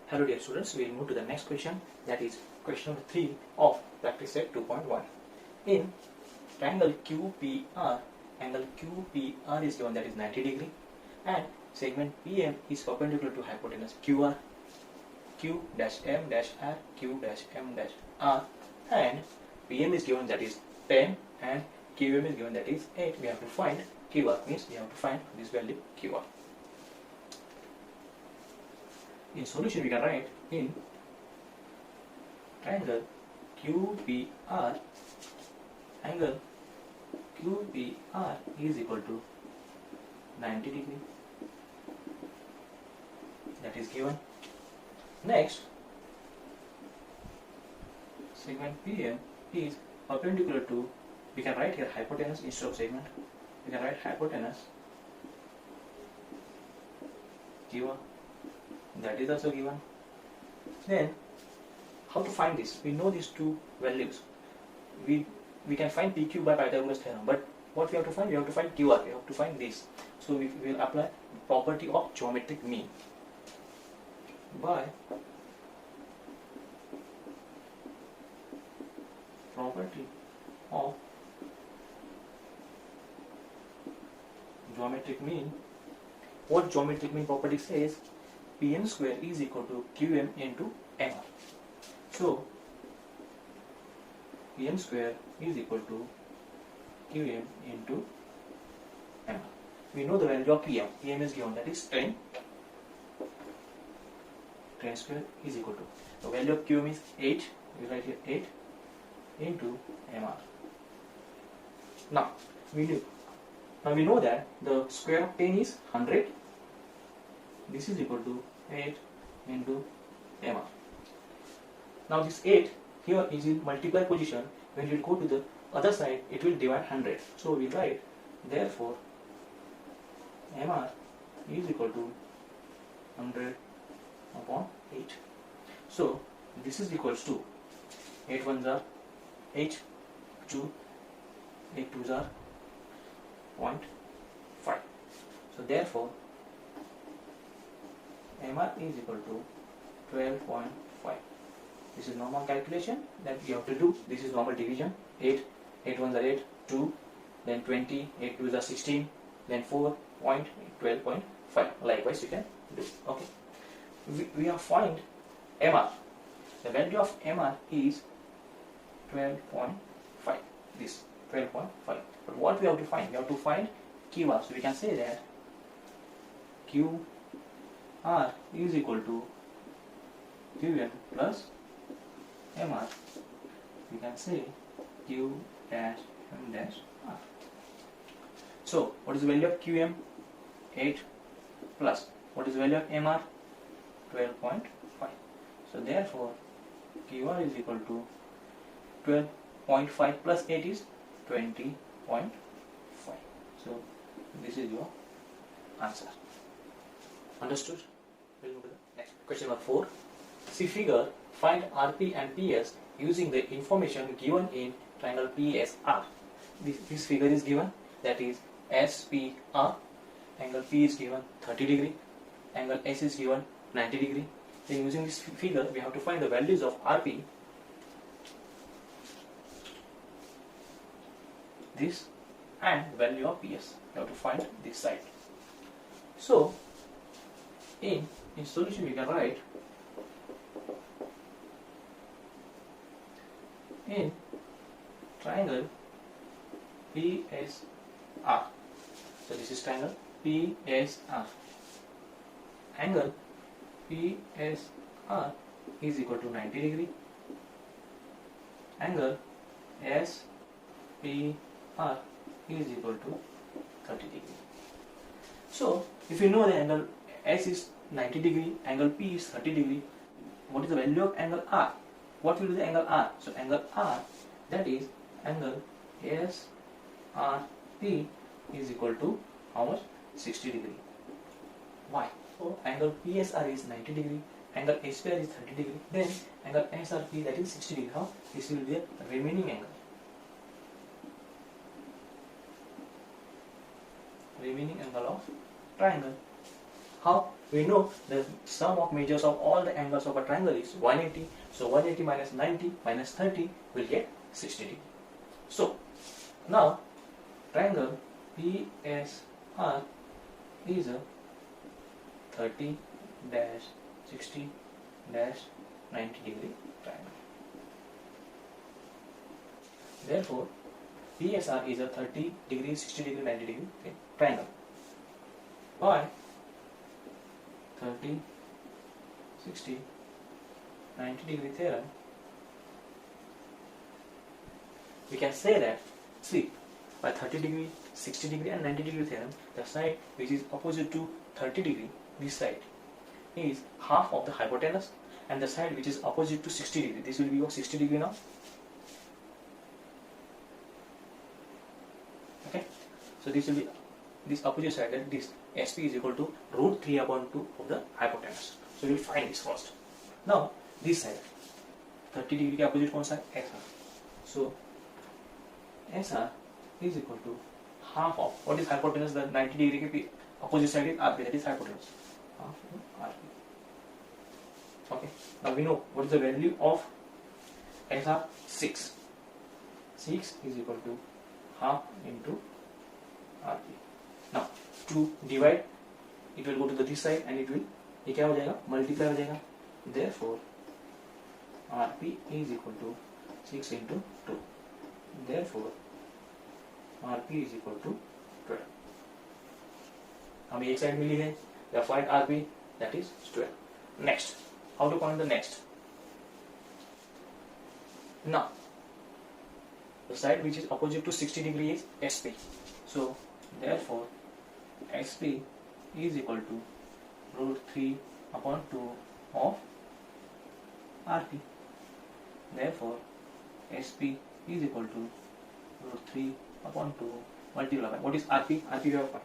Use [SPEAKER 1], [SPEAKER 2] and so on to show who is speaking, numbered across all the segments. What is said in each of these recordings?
[SPEAKER 1] Hello dear students, we will move to the next question, that is question number 3 of practice set 2.1. In triangle QPR, angle QPR is given, that is 90 degree, and segment PM is perpendicular to hypotenuse QR, Q-M-R, Q-M-R, and PM is given, that is 10, and QM is given, that is 8. We have to find QR, means we have to find this value QR. In solution, we can write in triangle QPR, angle QPR is equal to 90 degree. That is given. Next, segment PM is perpendicular to, we can write here hypotenuse instead of segment. We can write hypotenuse given. That is also given. Then, how to find this? We know these two values. We can find PQ by Pythagoras theorem, but what we have to find? We have to find QR. We have to find this. So we will apply property of geometric mean. By property of geometric mean, what geometric mean property says? PM square is equal to QM into MR. So, PM square is equal to QM into MR. We know the value of PM. PM is given, that is 10. 10 square is equal to, the value of QM is 8. We write here 8 into MR. Now, we know that the square of 10 is 100. This is equal to 8 into MR. Now this 8 here is in multiply position. When you go to the other side, it will divide 100. So we write, therefore, MR is equal to 100 upon 8. So this is equals to 8 ones are 8, 2, 8 twos are 0.5. So therefore, MR is equal to 12.5. This is normal calculation that you have to do. This is normal division. 8 ones are 8, 2, then 20, 8 twos are 16, then 4, 12.5. Likewise you can do. Okay. We have find MR. The value of MR is 12.5. This 12.5. But what we have to find? We have to find QR. So we can say that QR is equal to QM plus MR. We can say Q dash M dash R. So what is the value of QM? 8 plus what is the value of MR? 12.5. So therefore QR is equal to 12.5 plus 8 is 20.5. So this is your answer. Understood? We'll move to the next. Question number 4. See figure, find RP and PS using the information given in triangle PSR. This figure is given, that is SPR. Angle P is given 30 degree. Angle S is given 90 degree. Then using this figure, we have to find the values of RP, this, and value of PS. We have to find this side. So, in solution we can write, in triangle PSR. So this is triangle PSR. Angle PSR is equal to 90 degree. Angle SPR is equal to 30 degree. So if you know the angle S is 90 degree, angle P is 30 degree, what is the value of angle R? What will be the angle R? So angle R, that is angle SRP is equal to how much? 60 degree. Why? So angle PSR is 90 degree, angle SPR is 30 degree, then angle SRP, that is 60 degree. How? This will be the remaining angle. Remaining angle of triangle. How? We know the sum of measures of all the angles of a triangle is 180. So 180 minus 90 minus 30 will get 60 degree. So now triangle PSR is a 30 dash 60 dash 90 degree triangle. Therefore, PSR is a 30 degree, 60 degree, 90 degree triangle. By 30, 60, 90 degree theorem, we can say that, see, by 30 degree, 60 degree and 90 degree theorem, the side which is opposite to 30 degree, this side, is half of the hypotenuse, and the side which is opposite to 60 degree, this will be your 60 degree now. Okay, so this will be this opposite side, that this SP is equal to root 3 upon 2 of the hypotenuse. So we will find this first. Now this side 30 degree के opposite कौन सा है? SR. So SR is equal to half of what is hypotenuse? The 90 degree के opposite side is RP, that is hypotenuse. Half of RP. Okay. Now we know what is the value of SR? 6. 6 is equal to half into RP. Now to divide, it will go to the this side and it will ये क्या हो जाएगा? Multiply हो जाएगा. Therefore RP is equal to 6 into 2. Therefore RP is equal to 12. हमें एक side मिली है. Find RP, that is 12. Next, how to find the next? Now the side which is opposite to 60 degree is SP. So therefore SP is equal to root 3 upon 2 of RP. Therefore SP is equal to root 3 upon 2 multiplied by, what is RP? RP we have found.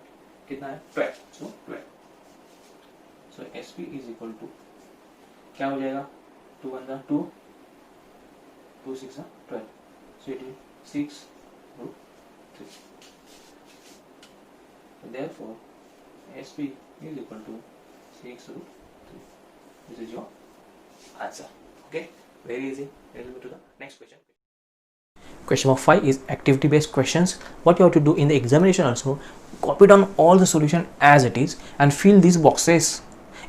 [SPEAKER 1] कितना है? 12. So 12. So SP is equal to क्या हो जाएगा? 2 1 2, 2 6 12. So it is 6 root 3. So therefore SP is equal to 6 root 3. This is your answer. Okay, very easy. Let's go to the next question. Question number 5 is activity based questions. What you have to do in the examination also, copy down all the solution as it is and fill these boxes.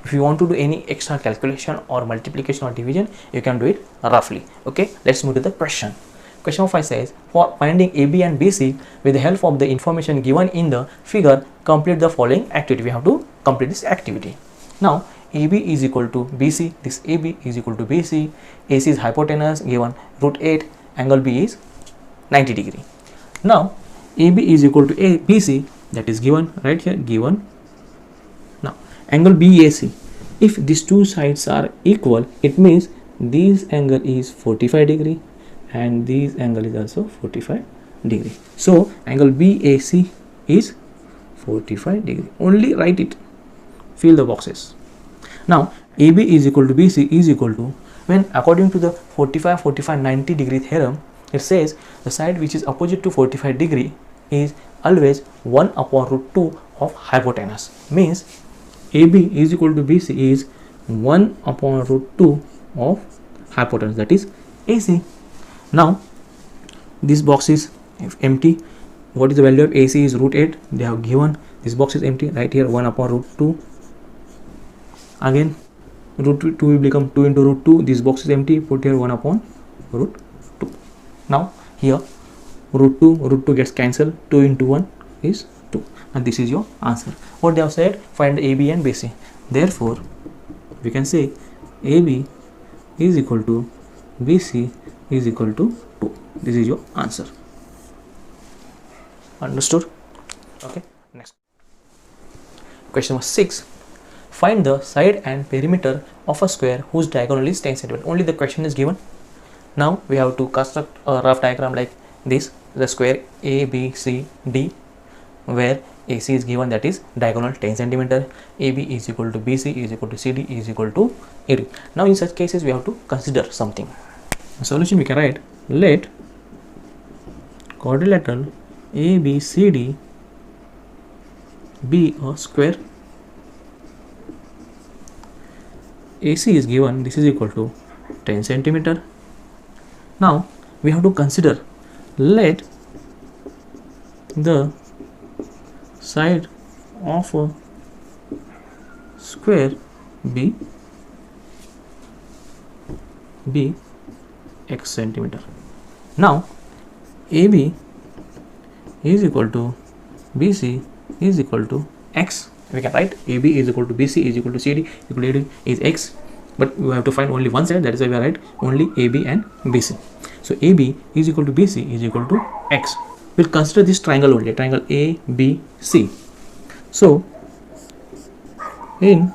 [SPEAKER 1] If you want to do any extra calculation or multiplication or division, you can do it roughly. Okay, let's move to the question. Question number 5 says, for finding AB and BC with the help of the information given in the figure, complete the following activity. We have to complete this activity. Now AB is equal to BC, this AB is equal to BC, AC is hypotenuse given root 8, angle B is 90 degree. Now AB is equal to BC, that is given right here, given. Now angle BAC, if these two sides are equal, it means this angle is 45 degree and this angle is also 45 degree. So angle BAC is 45 degree. Only write it, fill the boxes. Now AB is equal to BC is equal to, when according to the 45-45-90 degree theorem, it says the side which is opposite to 45 degree is always 1 upon root 2 of hypotenuse. Means AB is equal to BC is 1 upon root 2 of hypotenuse, that is AC. Now this box is empty. What is the value of AC is root 8. They have given this box is empty right here, 1 upon root 2. Again root 2 will become 2 into root 2. This box is empty, put here 1 upon root 2. Now here root 2 gets cancelled, 2 into 1 is 2, and this is your answer. What they have said, find AB and BC. Therefore we can say AB is equal to BC is equal to 2. This is your answer. Understood? Okay, next. Question number 6. Find the side and perimeter of a square whose diagonal is 10 cm. Only the question is given. Now we have to construct a rough diagram like this. The square ABCD, where AC is given, that is diagonal 10 cm. AB is equal to BC is equal to CD is equal to AD. Now in such cases we have to consider something. A solution we can write, let quadrilateral ABCD be a square AC is given, this is equal to 10 centimeter. Now we have to consider, let the side of a square be x centimeter. Now AB is equal to BC is equal to x. We can write AB is equal to BC is equal to CD equal to AD is x, but we have to find only one side, that is why we write only AB and BC. So AB is equal to BC is equal to x. We'll consider this triangle only, triangle ABC. So in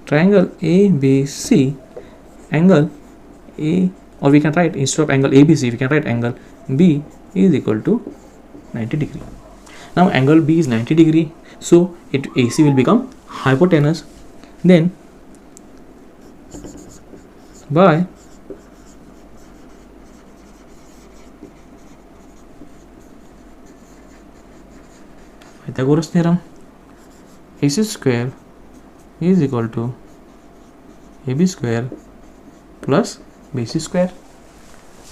[SPEAKER 1] triangle ABC, angle A, or we can write, instead of angle ABC, we can write angle B is equal to 90 degree. Now angle B is 90 degree, so AC will become hypotenuse. Then by Pythagoras theorem, AC square is equal to AB square plus BC square.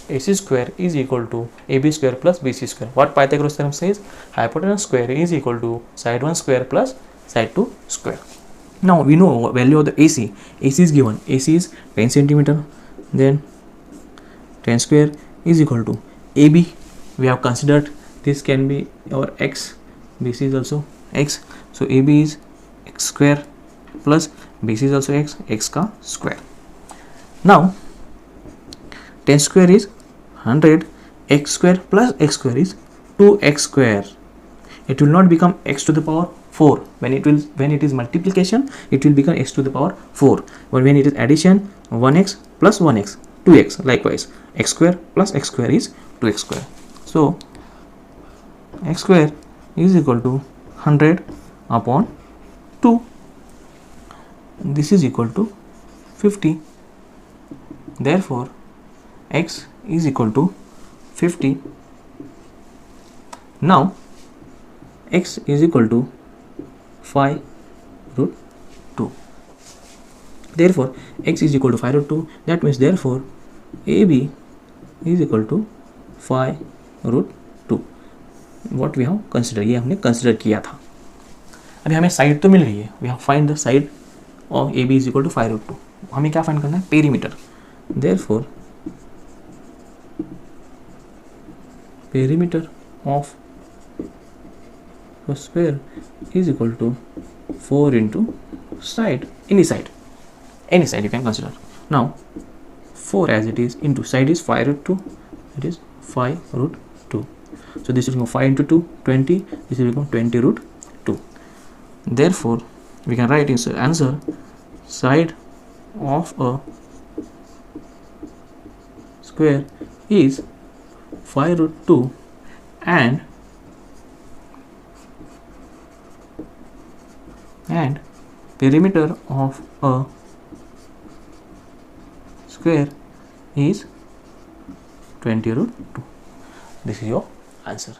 [SPEAKER 1] AC square is equal to AB square plus BC square. What Pythagoras theorem says? Hypotenuse square is equal to side 1 square plus side 2 square. Now we know value of the AC. AC is given. AC is 10 centimeter. Then 10 square is equal to AB. We have considered this can be our x. BC is also x. So AB is x square plus BC is also x. X ka square. Now 10 square is 100, x square plus x square is 2x square. It will not become x to the power 4. When it is multiplication, it will become x to the power 4. But when it is addition, 1x plus 1x, 2x. Likewise, x square plus x square is 2x square. So x square is equal to 100 upon 2. This is equal to 50. Therefore x is equal to 50. Now x is equal to 5 root 2. Therefore x is equal to 5 root 2. That means therefore AB is equal to 5 root 2. What we have considered, ये हमने consider किया था. अभी हमें side तो मिल रही है. We have find the side of AB is equal to 5 root 2. हमें क्या फाइंड करना है? Perimeter. Therefore perimeter of a square is equal to 4 into side, any side you can consider. Now 4 as it is into side is 5 root 2, it is 5 root 2. So this will become 5 into 2, 20, this will become 20 root 2. Therefore we can write in answer, side of a square is 5 root 2 and perimeter of a square is 20 root 2. This is your answer.